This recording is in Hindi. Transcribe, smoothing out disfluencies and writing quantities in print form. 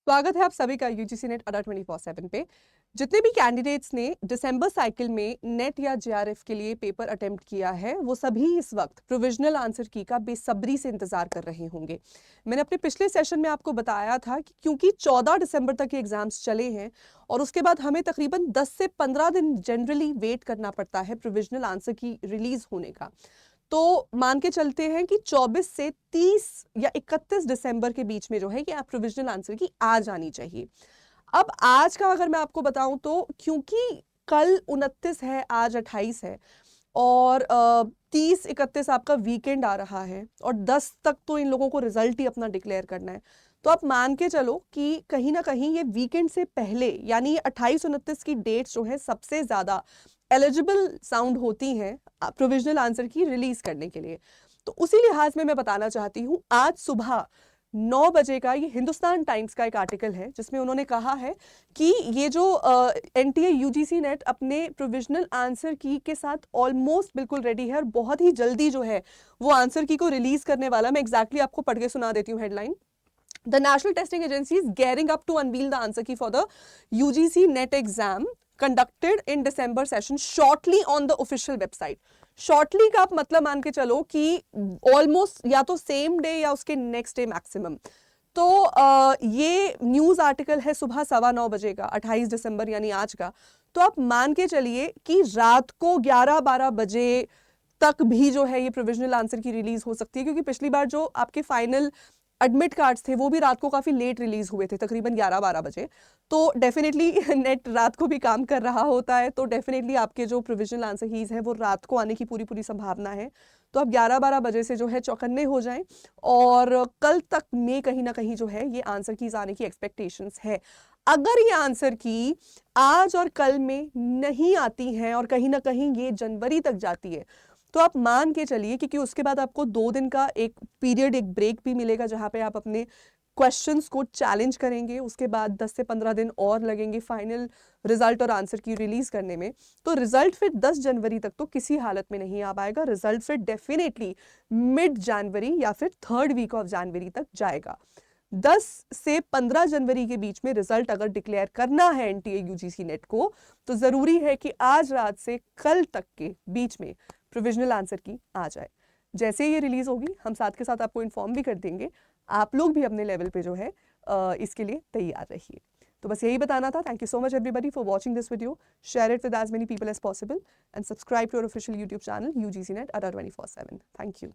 स्वागत है आप सभी का यूजीसी नेट अड्डा 24/7 पे। जितने भी कैंडिडेट्स ने दिसंबर साइकिल में नेट या जेआरएफ के लिए पेपर अटेम्प्ट किया है, वो सभी इस वक्त प्रोविजनल आंसर की का बेसब्री से इंतजार कर रहे होंगे। मैंने अपने पिछले सेशन में आपको बताया था कि क्योंकि 14 दिसंबर तक के एग्जाम्स चले हैं और उसके बाद हमें तकरीबन 10 से 15 दिन जनरली वेट करना पड़ता है प्रोविजनल आंसर की रिलीज होने का। तो मान के चलते हैं कि 24 से 30 या 31 दिसंबर के बीच में जो है कि आप प्रोविजनल आंसर की आ जानी चाहिए। अब आज का अगर मैं आपको बताऊं तो क्योंकि कल 29 है, आज 28 है और 30-31 आपका वीकेंड आ रहा है और 10 तक तो इन लोगों को रिजल्ट ही अपना डिक्लेयर करना है। तो आप मान के चलो कि कहीं ना कहीं ये वीकेंड से पहले यानी 28-29 की डेट्स जो है सबसे ज्यादा एलिजिबल साउंड होती हैं प्रोविजनल आंसर की रिलीज करने के लिए। तो उसी लिहाज में मैं बताना चाहती हूँ, आज सुबह 9 बजे का ये हिंदुस्तान टाइम्स का एक आर्टिकल है जिसमें उन्होंने कहा है कि ये जो एनटीए यूजीसी नेट अपने प्रोविजनल आंसर की के साथ ऑलमोस्ट बिल्कुल रेडी है और बहुत ही जल्दी जो है वो आंसर की को रिलीज करने वाला। मैं एग्जैक्टली आपको पढ़ के सुना देती हूँ headline. The National Testing Agency is gearing up to unveil the answer key for the UGC NET exam conducted in December session shortly on the official website. Shortly का आप मतलब मान के चलो कि ऑलमोस्ट या तो सेम डे या उसके नेक्स्ट डे मैक्सिमम। तो ये न्यूज आर्टिकल है सुबह 9:15 बजे का, 28 दिसंबर यानी आज का। तो आप मान के चलिए कि रात को 11-12 बजे तक भी जो है ये प्रोविजनल आंसर की रिलीज हो सकती है, क्योंकि पिछली बार जो आपके फाइनल एडमिट कार्ड्स थे वो भी रात को काफी लेट रिलीज हुए थे, तकरीबन 11-12 बजे। तो डेफिनेटली नेट रात को भी काम कर रहा होता है, तो डेफिनेटली आपके जो प्रोविजनल आंसर कीज है वो रात को आने की पूरी संभावना है। तो आप 11-12 बजे से जो है चौकन्ने हो जाएं और कल तक में कहीं ना कहीं जो है ये आंसर कीज आने की एक्सपेक्टेशंस है। अगर ये आंसर की आज और कल में नहीं आती हैं और कहीं ना कहीं ये जनवरी तक जाती है, तो आप मान के चलिए क्योंकि उसके बाद आपको 2 दिन का एक पीरियड, एक ब्रेक भी मिलेगा जहां पे आप अपने क्वेश्चंस को चैलेंज करेंगे। उसके बाद 10 से 15 दिन और लगेंगे फाइनल रिजल्ट और आंसर की रिलीज करने में। तो रिजल्ट फिर 10 जनवरी तक तो किसी हालत में नहीं आ पाएगा। रिजल्ट फिर डेफिनेटली मिड जनवरी या फिर 3rd वीक ऑफ जनवरी तक जाएगा। 10 से 15 जनवरी के बीच में रिजल्ट अगर डिक्लेयर करना है एनटीए यूजीसी नेट को, तो जरूरी है कि आज रात से कल तक के बीच में प्रोविजनल आंसर की आ जाए। जैसे ये रिलीज होगी हम साथ के साथ आपको इन्फॉर्म भी कर देंगे। आप लोग भी अपने लेवल पे जो है इसके लिए तैयार रहिए। तो बस यही बताना था। Thank you so much everybody for watching this video. Share it with as many people as possible and subscribe to our official YouTube channel UGC NET Adda 24/7। Thank you.